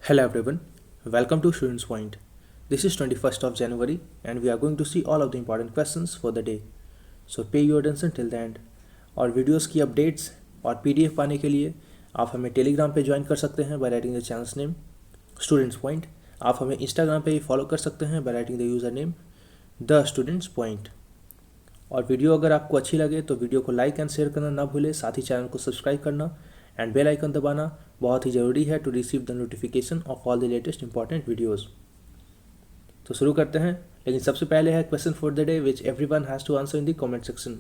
Hello everyone, welcome to Students Point. This is 21st of January and we are going to see all of the important questions for the day. So pay your attention till the end. और videos की updates और PDF पाने के लिए आप हमें Telegram पे join कर सकते हैं by writing the channels name students point. आप हमें इंस्टाग्राम पे भी फॉलो कर सकते हैं by writing the user name the students point. और वीडियो अगर आपको अच्छी लगे तो वीडियो को लाइक एंड शेयर करना ना भूलें, साथ ही चैनल को सब्सक्राइब करना एंड बेल आइकन दबाना बहुत ही ज़रूरी है to receive the notification of all the latest important videos. तो शुरू करते हैं, लेकिन सबसे पहले है question for the day which everyone has to answer in the comment section.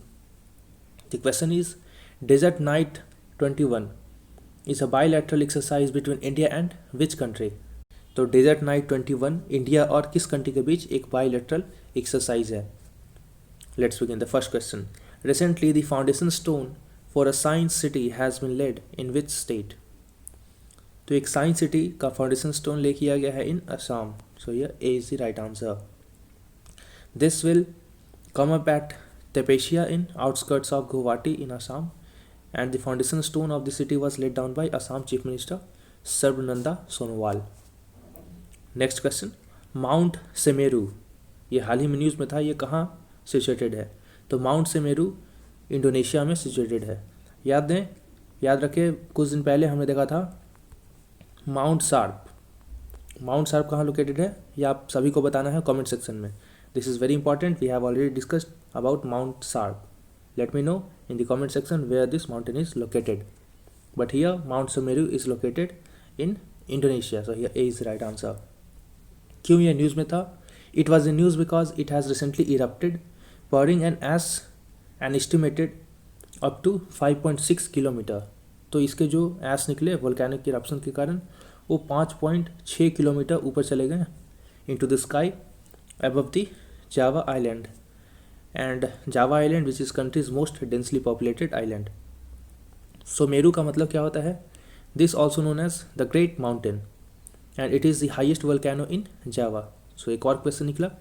The question is Desert Knight 21 is a bilateral exercise between India and which country. तो Desert Knight 21 India और किस कंट्री के बीच एक bilateral exercise है। Let's begin the first question. Recently the foundation stone for a science city has been laid in which state. तो एक science city का फाउंडेशन स्टोन ले किया गया है इन असम। सो ये A is the right answer. This will come up at Tepesia in outskirts of Guwahati in Assam and the foundation stone of the city was laid down by Assam chief minister Sarbananda Sonowal. Next question, mount Semeru, ये हाल ही में news में था, ये कहाँ situated है। तो Mount Semeru Indonesia में situated है। याद रखें कुछ दिन पहले हमने देखा था माउंट सार्प। माउंट सार्प कहाँ लोकेटेड है ये आप सभी को बताना है कमेंट सेक्शन में। This is very important, we have already discussed about Mount Sharp. Let me know in the comment section where this mountain is located, but here Mount Semeru is located in Indonesia. So here A is the right answer. क्यों ये news में था? It was in news because it has recently erupted pouring an estimated up to 5.6 kilometre. तो इसके जो ऐस निकले volcanic eruption के कारण वो 5.6 किलोमीटर ऊपर चले गए into the sky above the Java island, and Java island which is country's most densely populated island. So Meru का मतलब क्या होता है? This also known as the great mountain and it is the highest volcano in Java. So एक और question निकला,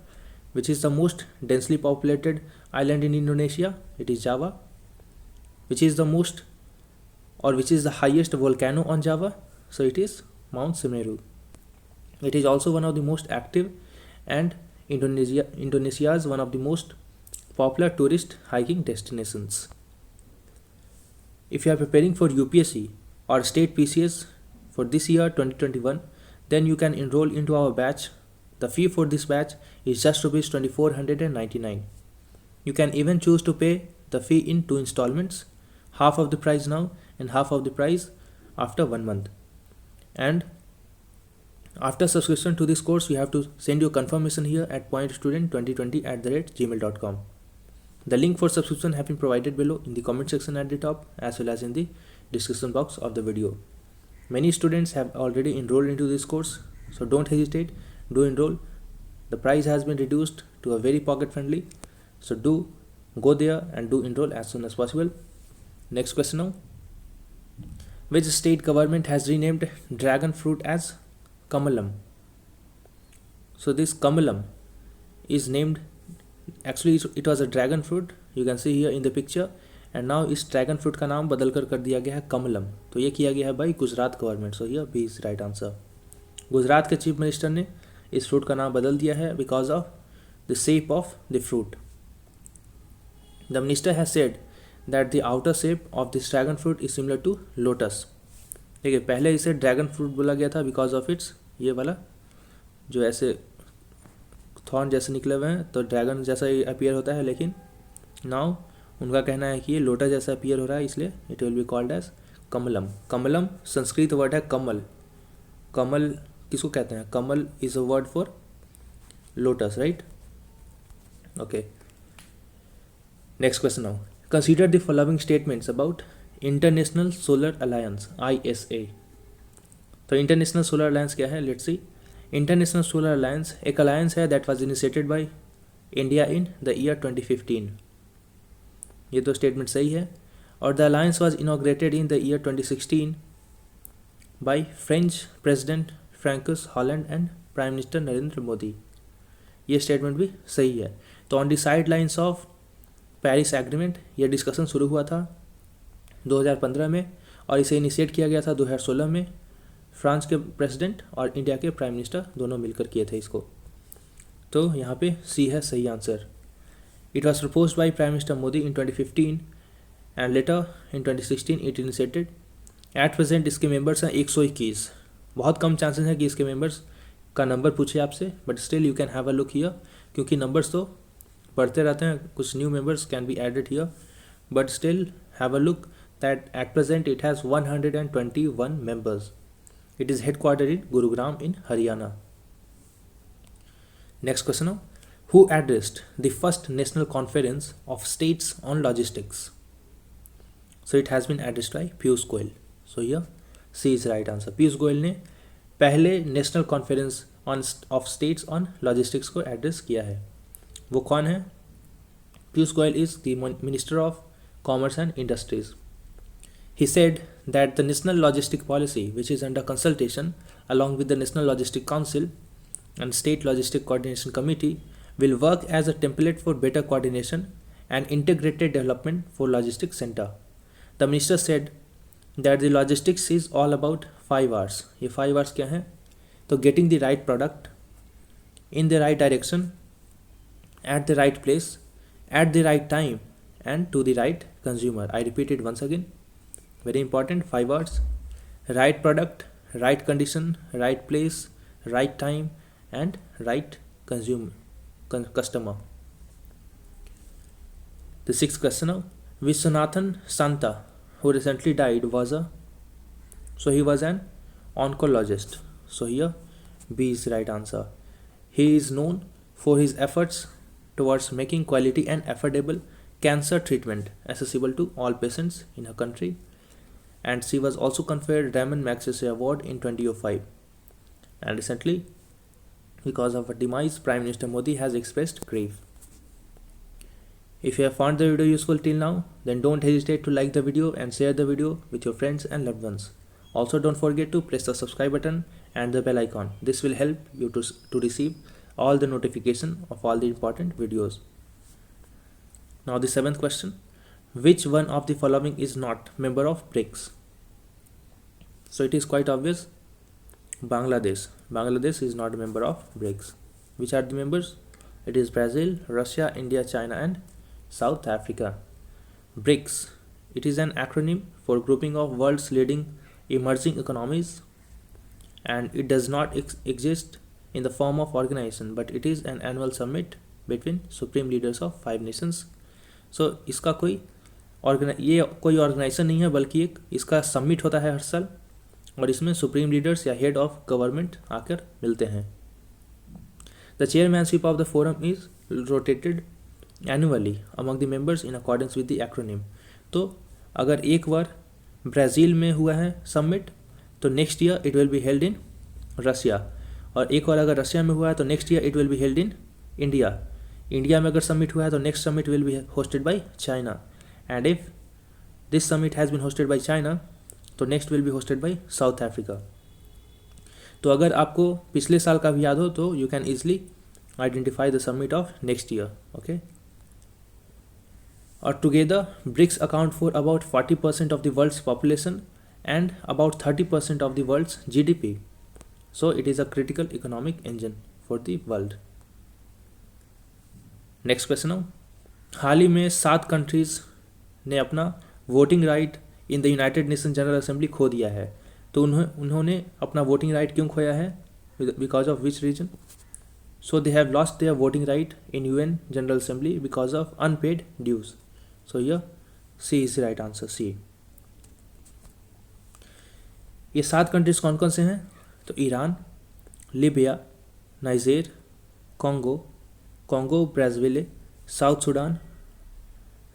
which is the most densely populated island in Indonesia? It is Java. Which is the most or which is the highest volcano on Java? So it is Mount Semeru. It is also one of the most active and Indonesia's one of the most popular tourist hiking destinations. If you are preparing for UPSC or state PCS for this year 2021, then you can enroll into our batch. The fee for this batch is just rupees 2499. You can even choose to pay the fee in 2 installments, half of the price now and half of the price after 1 month. And after subscription to this course, you have to send your confirmation here at pointstudent2020@gmail.com. The link for subscription have been provided below in the comment section at the top as well as in the description box of the video. Many students have already enrolled into this course, so don't hesitate. Do enroll. The price has been reduced to a very pocket friendly, so do go there and do enroll as soon as possible. Next question now, which state government has renamed dragon fruit as kamalam? So this kamalam is named, actually it was a dragon fruit, you can see here in the picture, and now इस dragon fruit का नाम बदल कर दिया गया है कमलम। तो ये किया गया है by Gujarat government. So here B is right answer. Gujarat के चीफ मिनिस्टर ने इस फ्रूट का नाम बदल दिया है because of the shape of the fruit. The minister has said that the outer shape of this dragon fruit is similar to lotus. देखिए पहले इसे ड्रैगन फ्रूट बोला गया था बिकॉज ऑफ इट्स ये वाला जो ऐसे थॉर्न जैसे निकले हुए हैं, तो ड्रैगन जैसा ही अपीयर होता है, लेकिन नाउ उनका कहना है कि ये लोटस जैसा अपीयर हो रहा है, इसलिए it will be called as Kamalam. Kamalam Sanskrit word है कमल। कमल किसको कहते हैं? Kamal is a word for lotus, right? Okay, next question now, consider the following statements about international solar alliance ISA। तो इंटरनेशनल सोलर अलायंस क्या है? Let's see. International solar alliance एक अलायंस है that was initiated by India in the year 2015। ये तो statement सही है। और the alliance was inaugurated in the year 2016 by French president François Hollande and prime minister Narendra Modi. ये स्टेटमेंट भी सही है। तो on the sidelines of Paris agreement ये डिस्कशन शुरू हुआ था 2015 में और इसे इनिशिएट किया गया था 2016 में फ्रांस के प्रेसिडेंट और इंडिया के प्राइम मिनिस्टर दोनों मिलकर किए थे इसको। तो यहाँ पे सी है सही answer. It was proposed by prime minister Modi in 2015 and later in 2016 it initiated. At present इसके मेंबर्स हैं 121। बहुत कम चांसेस हैं कि इसके मेंबर्स का नंबर पूछे आपसे, but still you can have a look here, क्योंकि नंबर्स तो बढ़ते रहते हैं, कुछ new members can be added here, but still have a look that at present it has 121 members. It is headquartered in Gurugram in Haryana. Next question now. Who addressed the first national conference of states on logistics? So it has been addressed by Piyush Goyal. So here C is right answer. Piyush Goyal ने पहले national conference of states on logistics को address किया है। वो कौन है? Piyush Goyal is the minister of commerce and industries. He said that the National Logistic Policy, which is under consultation along with the National Logistic Council and State Logistic Coordination Committee, will work as a template for better coordination and integrated development for logistics center. The minister said that the logistics is all about 5 R's. ये 5 R's क्या हैं? तो getting the right product in the right direction, at the right place, at the right time, and to the right consumer. I repeat it once again. Very important 5 words: right product, right condition, right place, right time, and right customer. The sixth question now. Viswanathan Santa, who recently died, he was an oncologist. So here B is the right answer. He is known for his efforts towards making quality and affordable cancer treatment accessible to all patients in her country. And she was also conferred Raymond Magsaysay Award in 2005. And recently, because of her demise, Prime Minister Modi has expressed grief. If you have found the video useful till now, then don't hesitate to like the video and share the video with your friends and loved ones. Also, don't forget to press the subscribe button and the bell icon. This will help you to receive all the notification of all the important videos. Now the seventh question. Which one of the following is not member of BRICS? So it is quite obvious. Bangladesh. Bangladesh is not a member of BRICS. Which are the members? It is Brazil, Russia, India, China, and South Africa. BRICS. It is an acronym for grouping of world's leading emerging economies, and it does not exist in the form of organization, but it is an annual summit between supreme leaders of 5 nations. So इसका कोई organisation नहीं है, बल्कि एक इसका summit होता है हर साल, और इसमें सुप्रीम लीडर्स या हेड ऑफ गवर्नमेंट आकर मिलते हैं। The chairmanship of the forum is rotated annually among the members in accordance with the acronym. तो अगर एक बार ब्राज़ील में हुआ है समिट, तो next year it will be held in Russia, और एक बार अगर रसिया में हुआ है तो next year it will be held in India. India में अगर समिट हुआ है तो next summit will be hosted by China, and if this summit has been hosted by China, तो next will be hosted by South Africa. तो अगर आपको पिछले साल का भी याद हो तो you can easily identify the summit of next year. Okay. Or together, BRICS account for about 40% of the world's population and about 30% of the world's GDP. So it is a critical economic engine for the world. Next question now. हाल ही में 7 countries ने अपना voting right in the United nation general assembly खो दिया है। तो उन्होंने अपना voting right क्यों खोया है? Because of which reason? So they have lost their voting right in UN general assembly because of unpaid dues. So ये C is the right answer, C. ये 7 कंट्रीज कौन कौन से हैं? तो Iran, Libya, Niger, Congo Brazil, South Sudan,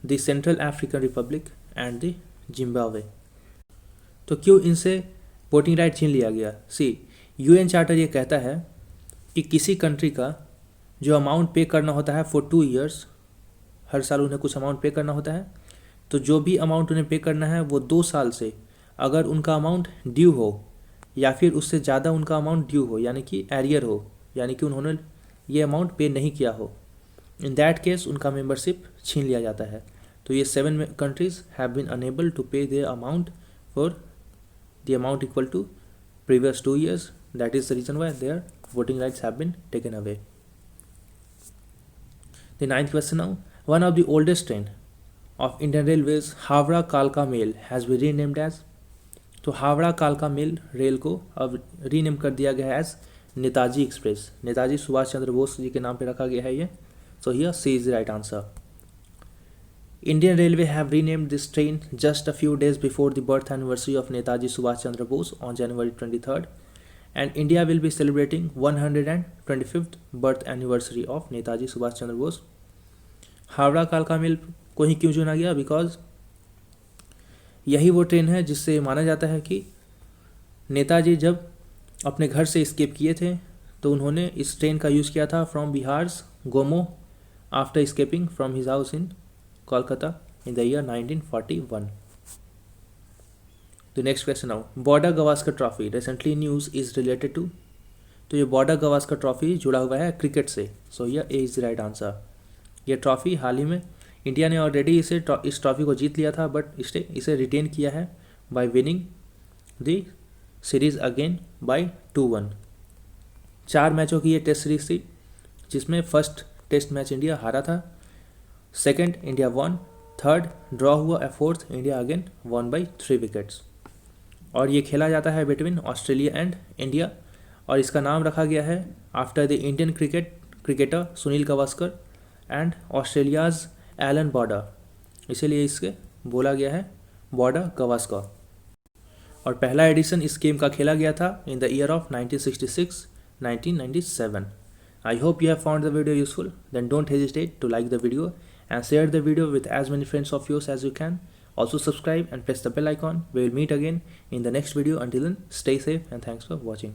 the Central African Republic and the Zimbabwe. तो क्यों इनसे वोटिंग राइट छीन लिया गया? सी, यूएन चार्टर ये कहता है कि किसी कंट्री का जो अमाउंट पे करना होता है फॉर 2 ईयर्स, हर साल उन्हें कुछ अमाउंट पे करना होता है, तो जो भी अमाउंट उन्हें पे करना है वो 2 साल से अगर उनका अमाउंट ड्यू हो या फिर उससे ज़्यादा उनका अमाउंट ड्यू हो, यानी कि एरियर हो, यानी कि उन्होंने ये अमाउंट पे नहीं किया हो, इन दैट केस उनका मेंबरशिप छीन लिया जाता है। तो ये 7 countries have been unable to pay their amount for the amount equal to previous 2 years. That is the reason why their voting rights have been taken away. The ninth question now. One of the oldest train of Indian Railways, Howrah Kalka Mail, has been renamed as. तो हावड़ा कालका mail rail को अब rename कर दिया गया है as Netaji Express. Netaji Subhash Chandra Bose ji के नाम पे रखा गया है ये. So here C is the right answer. Indian Railway have renamed this train just a few days before the birth anniversary of Netaji Subhash Chandra Bose on January 23rd, and India will be celebrating 125th birth anniversary of Netaji Subhash Chandra Bose. Howrah कालका mail को ही क्यों चुना गया? Because यही वो train है जिससे माना जाता है कि नेताजी जब अपने घर से स्केप किए थे तो उन्होंने इस ट्रेन का यूज़ किया था from Bihar's Gomoh after escaping from his house in Kolkata in the year 1941. The next question now. Border Gavaskar Trophy recently news is related to. तो ये बॉर्डर गवास्कर ट्रॉफी जुड़ा हुआ है क्रिकेट से. सो ये A is the right answer. ये ट्रॉफी हाल ही में India ने ऑलरेडी इस ट्रॉफी को जीत लिया था, बट इसे रिटेन किया है by winning the series again by 2-1. 4 मैचों की ये टेस्ट सीरीज थी जिसमें फर्स्ट टेस्ट मैच इंडिया हारा था, second India won, third draw हुआ, fourth India again won by 3 wickets. और ये खेला जाता है बिटवीन ऑस्ट्रेलिया एंड इंडिया, और इसका नाम रखा गया है after the Indian cricketer Sunil Gavaskar and Australia's Allan Border. इसीलिए इसके बोला गया है बॉर्डर गावस्कर. और पहला एडिशन इस गेम का खेला गया था इन the year of 1966-1997. I hope you have found the video useful. Then don't hesitate to like the video and share the video with as many friends of yours as you can. Also subscribe and press the bell icon. We will meet again in the next video. Until then, stay safe and thanks for watching.